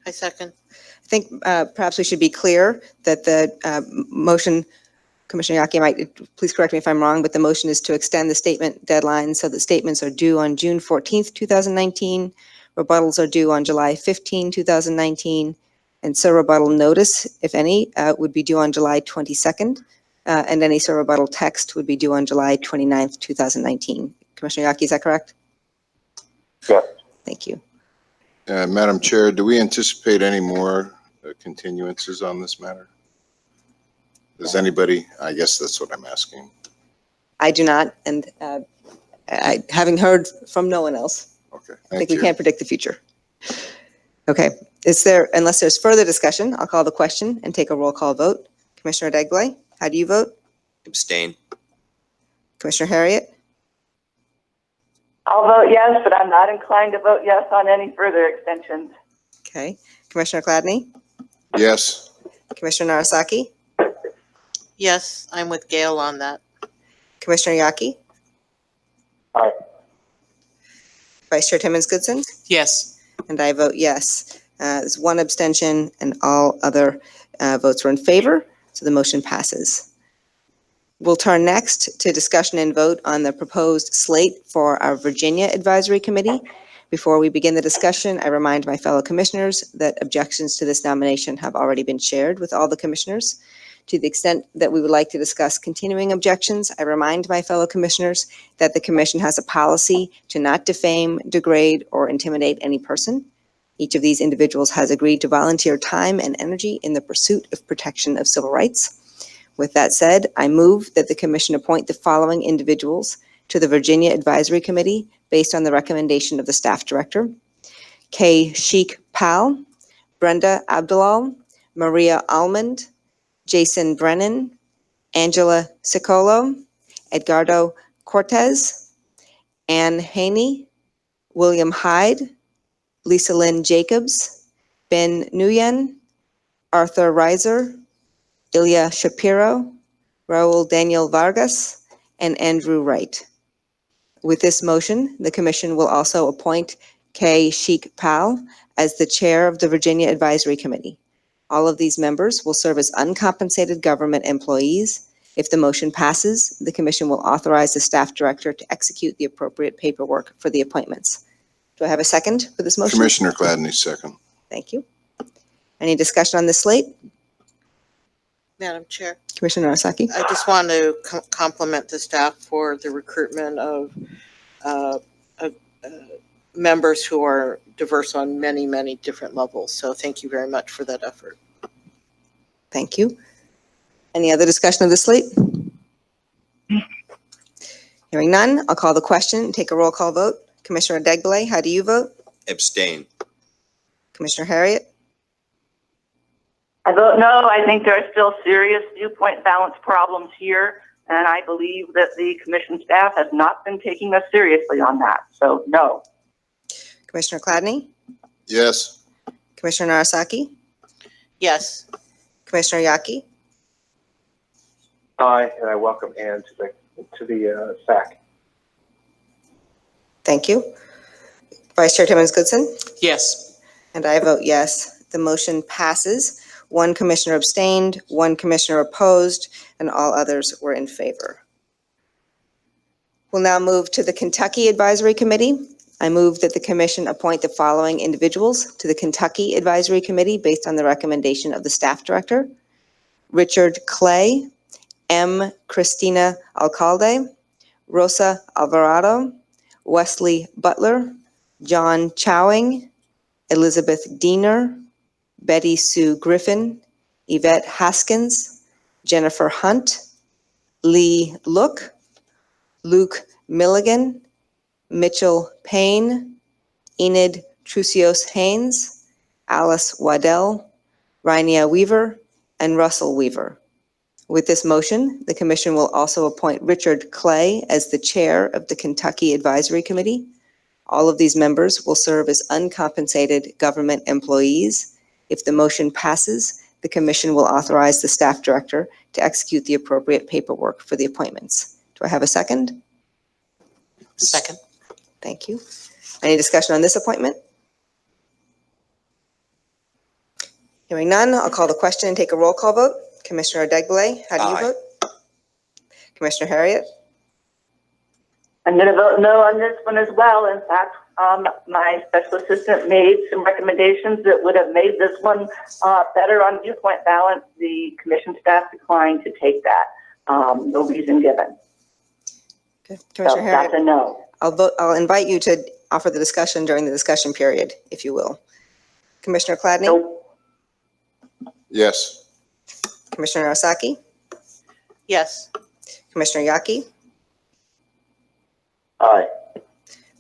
I second. I think perhaps we should be clear that the motion, Commissioner Yaki might, please correct me if I'm wrong, but the motion is to extend the statement deadline so that statements are due on June 14th, 2019, rebuttals are due on July 15, 2019, and so rebuttal notice, if any, would be due on July 22nd, and any so rebuttal text would be due on July 29th, 2019. Commissioner Yaki, is that correct? Yeah. Thank you. Madam Chair, do we anticipate any more continuances on this matter? Does anybody, I guess that's what I'm asking. I do not, and having heard from no one else, Okay, I think thank we you. can't predict the future. Okay, unless there's further discussion, I'll call the question and take a roll call vote. Commissioner Adegbile, how do you vote? Abstain. Commissioner Harriet? I'll vote yes, but I'm not inclined to vote yes on any further extensions. Okay. Commissioner Chladni? Yes. Commissioner Narasaki? Yes, I'm with Gail on that. Commissioner Yaki? Aye. Vice Chair Timmons Goodson? Yes. And I vote yes. There's one abstention and all other votes were in favor, so the motion passes. We'll turn next to discussion and vote on the proposed slate for our Virginia Advisory Committee. Before we begin the discussion, I remind my fellow commissioners that objections to this nomination have already been shared with all the commissioners. To the extent that we would like to discuss continuing objections, I remind my fellow commissioners that the commission has a policy to not defame, degrade, or intimidate any person. Each of these individuals has agreed to volunteer time and energy in the pursuit of protection of civil rights. With that said, I move that the commission appoint the following individuals to the Virginia Advisory Committee based on the recommendation of the staff director: K. Sheikh Pal, Brenda Abdulal, Maria Almond, Jason Brennan, Angela Sicolo, Edgardo Cortez, Anne Haney, William Hyde, Lisa Lynn Jacobs, Ben Nguyen, Arthur Reiser, Ilya Shapiro, Raul Daniel Vargas, and Andrew Wright. With this motion, the Commission will also appoint Kay Sheik Powell as the Chair of the Virginia Advisory Committee. All of these members will serve as uncompensated government employees. If the motion passes, the Commission will authorize the Staff Director to execute the appropriate paperwork for the appointments. Do I have a second for this motion? Commissioner Gladney, second. Thank you. Any discussion on this slate? Madam Chair, Commissioner Arasaki? I just want to compliment the staff for the recruitment of members who are diverse on many, many different levels. So thank you very much for that effort. Thank you. Any other discussion of the slate? Hearing none, I'll call the question and take a roll call vote. Commissioner Degbele, how do you vote? Abstain. Commissioner Harriet? I vote no. I think there are still serious viewpoint balance problems here, and I believe that the commission staff has not been taking us seriously on that. So no. Commissioner Gladney? Yes. Commissioner Narasaki? Yes. Commissioner Yaki? Aye, and I welcome Ann to the SAC. Thank you. Vice Chair Timmons-Goodson? Yes. And I vote yes. The motion passes. One commissioner abstained, one commissioner opposed, and all others were in favor. We'll now move to the Kentucky Advisory Committee. I move that the commission appoint the following individuals to the Kentucky Advisory Committee based on the recommendation of the Staff Director: Richard Clay, M. Christina Alcalde, Rosa Alvarado, Wesley Butler, John Chowing, Elizabeth Diener, Betty Sue Griffin, Yvette Haskins, Jennifer Hunt, Lee Look, Luke Milligan, Mitchell Payne, Enid Trucios Haynes, Alice Waddell, Rainia Weaver, and Russell Weaver. With this motion, the Commission will also appoint Richard Clay as the Chair of the Kentucky Advisory Committee. All of these members will serve as uncompensated government employees. If the motion passes, the Commission will authorize the Staff Director to execute the appropriate paperwork for the appointments. Do I have a second? Second. Thank you. Any discussion on this appointment? Hearing none, I'll call the question and take a roll call vote. Commissioner Degbele, how do you Aye. vote? Commissioner Harriet? I'm going to vote no on this one as well. In fact, my special assistant made some recommendations that would have made this one better on viewpoint balance. The commission staff declined to take that. No reason given. Okay. So Commissioner Harriet, that's a no. I'll invite you to offer the discussion during the discussion period, if you will. Commissioner Gladney? Nope. Yes. Commissioner Arasaki? Yes. Commissioner Yaki? Aye.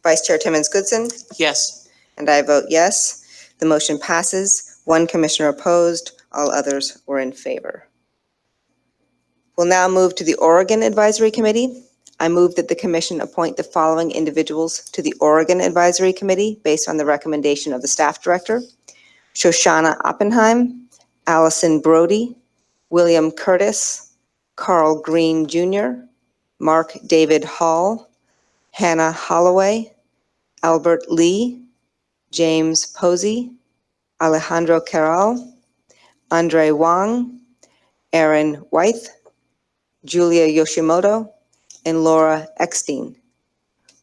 Vice Chair Timmons-Goodson? Yes. And I vote yes. The motion passes. One commissioner opposed. All others were in favor. We'll now move to the Oregon Advisory Committee. I move that the commission appoint the following individuals to the Oregon Advisory Committee based on the recommendation of the Staff Director: Shoshana Oppenheim, Allison Brody, William Curtis, Carl Green Jr., Mark David Hall, Hannah Holloway, Albert Lee, James Posey, Alejandro Carral, Andre Wang, Aaron Wythe, Julia Yoshimoto, and Laura Eckstein.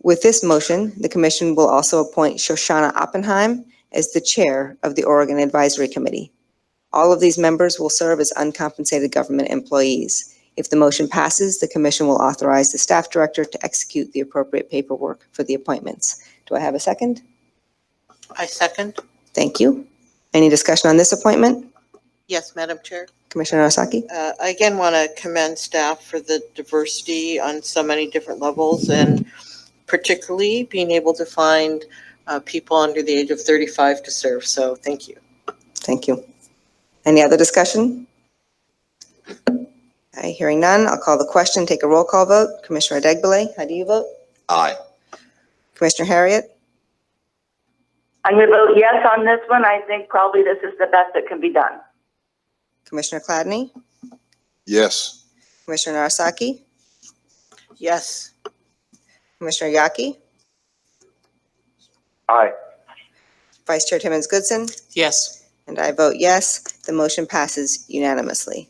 With this motion, the Commission will also appoint Shoshana Oppenheim as the Chair of the Oregon Advisory Committee. All of these members will serve as uncompensated government employees. If the motion passes, the Commission will authorize the Staff Director to execute the appropriate paperwork for the appointments. Do I have a second? I second. Thank you. Any discussion on this appointment? Yes, Madam Chair. Commissioner Arasaki? I again want to commend staff for the diversity on so many different levels, and particularly being able to find people under the age of 35 to serve. So thank you. Thank you. Any other discussion? Hearing none, I'll call the question, take a roll call vote. Commissioner Adegbile, how do you vote? Aye. Commissioner Harriet? I'm going to vote yes on this one. I think probably this is the best that can be done. Commissioner Chladni? Yes. Commissioner Narasaki? Yes. Commissioner Yaki? Aye. Vice Chair Timmons Goodson? Yes. And I vote yes. The motion passes unanimously.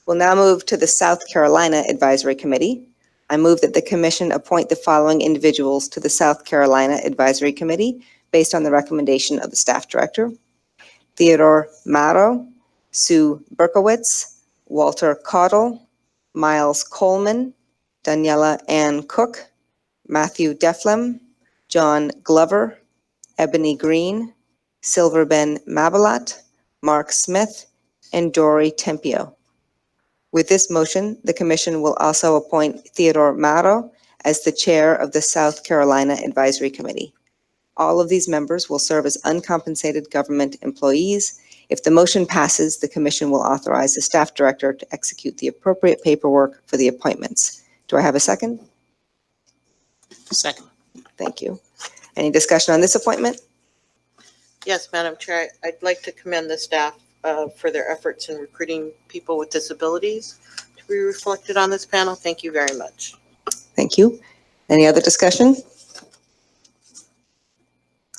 We'll now move to the South Carolina Advisory Committee. I move that the commission appoint the following individuals to the South Carolina Advisory Committee based on the recommendation of the staff director: Theodore Maro, Sue Berkowitz, Walter Caudle, Miles Coleman, Daniela Ann Cook, Matthew Deflem, John Glover, Ebony Green, Silver Ben Mabelat, Mark Smith, and Dory Tempio. With this motion, the commission will also appoint Theodore Maro as the chair of the South Carolina Advisory Committee. All of these members will serve as uncompensated government employees. If the motion passes, the commission will authorize the staff director to execute the appropriate paperwork for the appointments. Do I have a second? Second. Thank you. Any discussion on this appointment? Yes, Madam Chair, I'd like to commend the staff for their efforts in recruiting people with disabilities to be reflected on this panel. Thank you very much. Thank you. Any other discussion?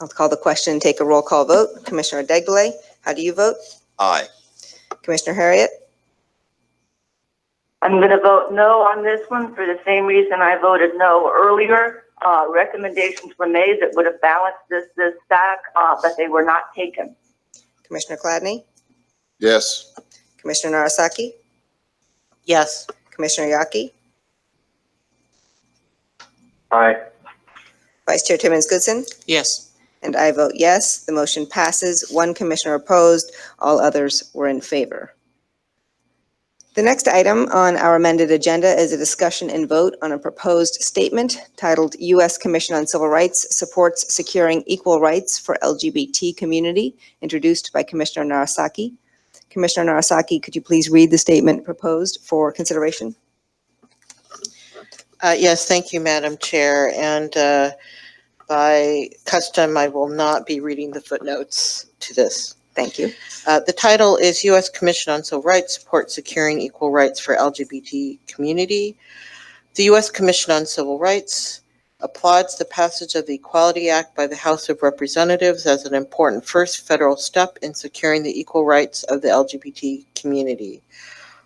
I'll call the question, take a roll call vote. Commissioner Adegbile, how do you vote? Aye. Commissioner Harriet? I'm going to vote no on this one for the same reason I voted no earlier. Recommendations were made that would have balanced this stack, but they were not taken. Commissioner Chladni? Yes. Commissioner Narasaki? Yes. Commissioner Yaki? Aye. Vice Chair Timmons Goodson? Yes. And I vote yes. The motion passes. One commissioner opposed. All others were in favor. The next item on our amended agenda is a discussion and vote on a proposed statement titled U.S. Commission on Civil Rights Supports Securing Equal Rights for LGBT Community, introduced by Commissioner Narasaki. Commissioner Narasaki, could you please read the statement proposed for consideration? Yes, thank you, Madam Chair. And by custom, I will not be reading the footnotes to this. Thank you. The title is U.S. Commission on Civil Rights Supports Securing Equal Rights for LGBT Community. The U.S. Commission on Civil Rights applauds the passage of the Equality Act by the House of Representatives as an important first federal step in securing the equal rights of the LGBT community.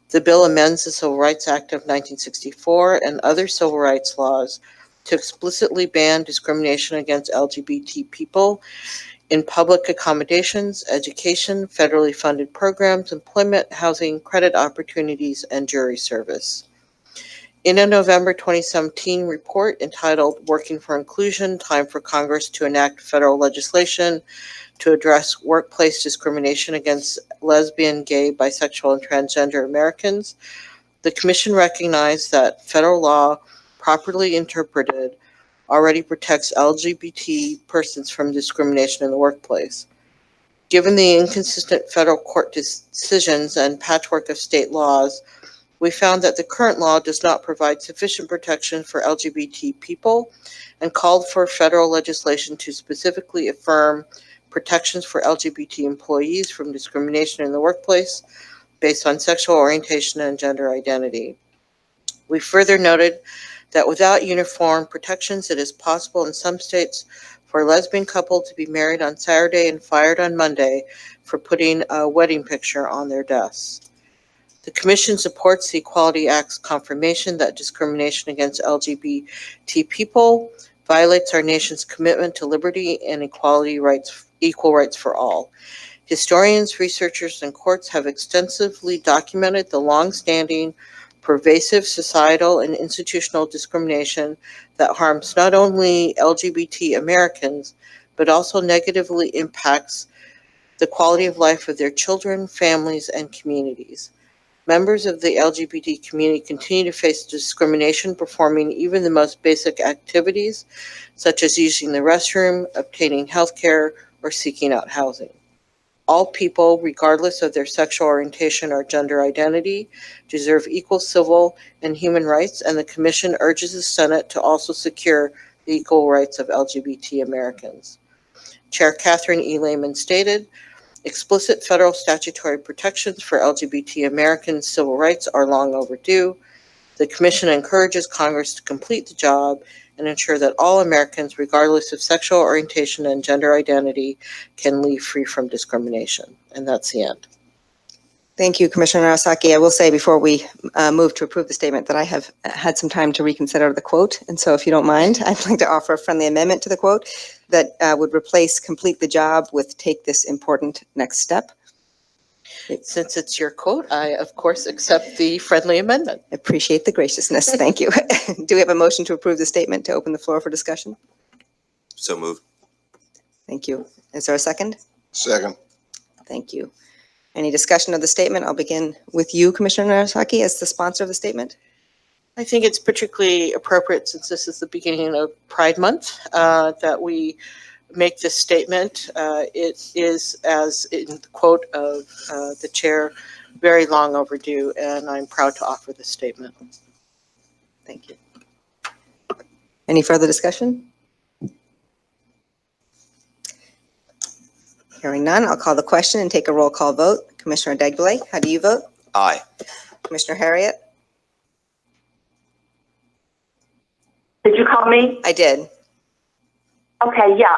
The bill amends the Civil Rights Act of 1964 and other civil rights laws to explicitly ban discrimination against LGBT people in public accommodations, education, federally funded programs, employment, housing, credit opportunities, and jury service. In a November 2017 report entitled Working for Inclusion, Time for Congress to Enact Federal Legislation to Address Workplace Discrimination Against Lesbian, Gay, Bisexual, and Transgender Americans, the Commission recognized that federal law, properly interpreted, already protects LGBT persons from discrimination in the workplace. Given the inconsistent federal court decisions and patchwork of state laws, we found that the current law does not provide sufficient protection for LGBT people and called for federal legislation to specifically affirm protections for LGBT employees from discrimination in the workplace based on sexual orientation and gender identity. We further noted that without uniform protections, it is possible in some states for a lesbian couple to be married on Saturday and fired on Monday for putting a wedding picture on their desks. The Commission supports the Equality Act's confirmation that discrimination against LGBT people violates our nation's commitment to liberty and equal rights for all. Historians, researchers, and courts have extensively documented the long-standing pervasive societal and institutional discrimination that harms not only LGBT Americans, but also negatively impacts the quality of life of their children, families, and communities. Members of the LGBT community continue to face discrimination performing even the most basic activities, such as using the restroom, obtaining health care, or seeking out housing. All people, regardless of their sexual orientation or gender identity, deserve equal civil and human rights, and the Commission urges the Senate to also secure the equal rights of LGBT Americans. Chair Catherine E. Lehman stated, explicit federal statutory protections for LGBT American civil rights are long overdue. The Commission encourages Congress to complete the job and ensure that all Americans, regardless of sexual orientation and gender identity, can live free from discrimination. And that's the end. Thank you, Commissioner Narasaki. I will say before we move to approve the statement that I have had some time to reconsider the quote. And so if you don't mind, I'd like to offer a friendly amendment to the quote that would replace complete the job with take this important next step. Since it's your quote, I, of course, accept the friendly amendment. Appreciate the graciousness. Thank you. Do we have a motion to approve the statement to open the floor for discussion? So moved. Thank you. Is there a second? Second. Thank you. Any discussion of the statement? I'll begin with you, Commissioner Narasaki, as the sponsor of the statement. I think it's particularly appropriate, since this is the beginning of Pride Month, that we make this statement. It is, as in the quote of the chair, very long overdue, and I'm proud to offer this statement. Thank you. Any further discussion? Hearing none, I'll call the question and take a roll call vote. Commissioner Degbele, how do you vote? Aye. Commissioner Harriet? Did you call me? I did. Okay, yeah.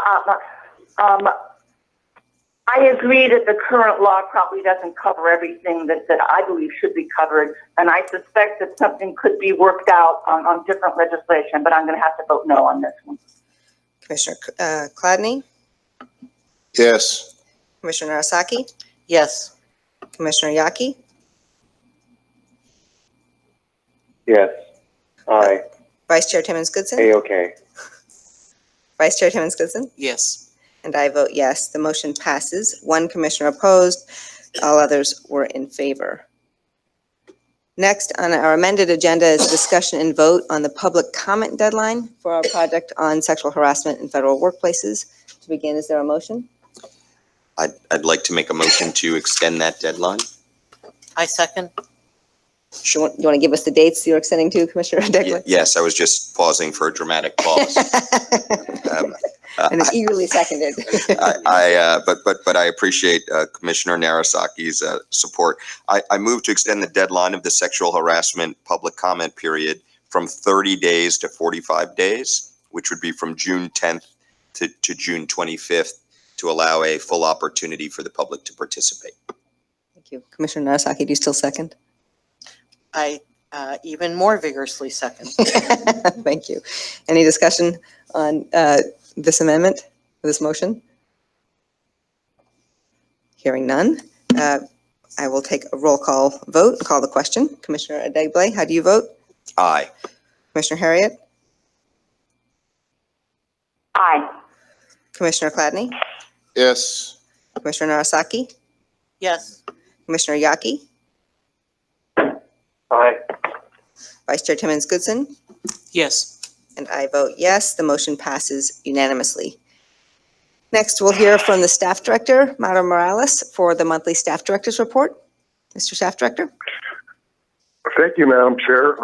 I agree that the current law probably doesn't cover everything that I believe should be covered, and I suspect that something could be worked out on different legislation, but I'm going to have to vote no on this one. Commissioner Chladni? Yes. Commissioner Narasaki? Yes. Commissioner Yaki? Yes. Aye. Vice Chair Timmons-Goodson? A-okay. Vice Chair Timmons-Goodson? Yes. And I vote yes. The motion passes. One commissioner opposed. All others were in favor. Next on our amended agenda is a discussion and vote on the public comment deadline for our project on sexual harassment in federal workplaces. To begin, is there a motion? I'd like to make a motion to extend that deadline. I second. You want to give us the dates you're extending to, Commissioner Degley? Yes, I was just pausing for a dramatic pause. And it's eagerly seconded. But I appreciate Commissioner Narasaki's support. I move to extend the deadline of the sexual harassment public comment period from 30 days to 45 days, which would be from June 10th to June 25th, to allow a full opportunity for the public to participate. Thank you. Commissioner Narasaki, do you still second? I even more vigorously second. Thank you. Any discussion on this amendment, this motion? Hearing none, I will take a roll call vote and call the question. Commissioner Adegbile, how do you vote? Aye. Commissioner Harriet? Aye. Commissioner Chladni? Yes. Commissioner Narasaki? Yes. Commissioner Yaki? Aye. Vice Chair Timmons-Goodson? Yes. And I vote yes. The motion passes unanimously. Next, we'll hear from the Staff Director, Mauro Morales, for the monthly Staff Director's Report. Mr. Staff Director? Thank you, Madam Chair.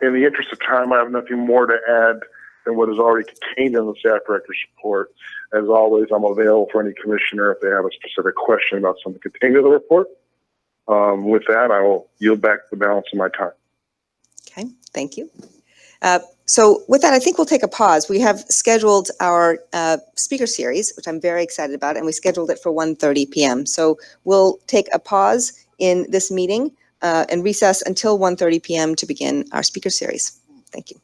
In the interest of time, I have nothing more to add than what is already contained in the Staff Director's Report. As always, I'm available for any commissioner if they have a specific question about something contained in the report. With that, I will yield back the balance of my time. Okay, thank you. So with that, I think we'll take a pause. We have scheduled our speaker series, which I'm very excited about, and we scheduled it for 1:30 p.m. So we'll take a pause in this meeting and recess until 1:30 p.m. to begin our speaker series. Thank you.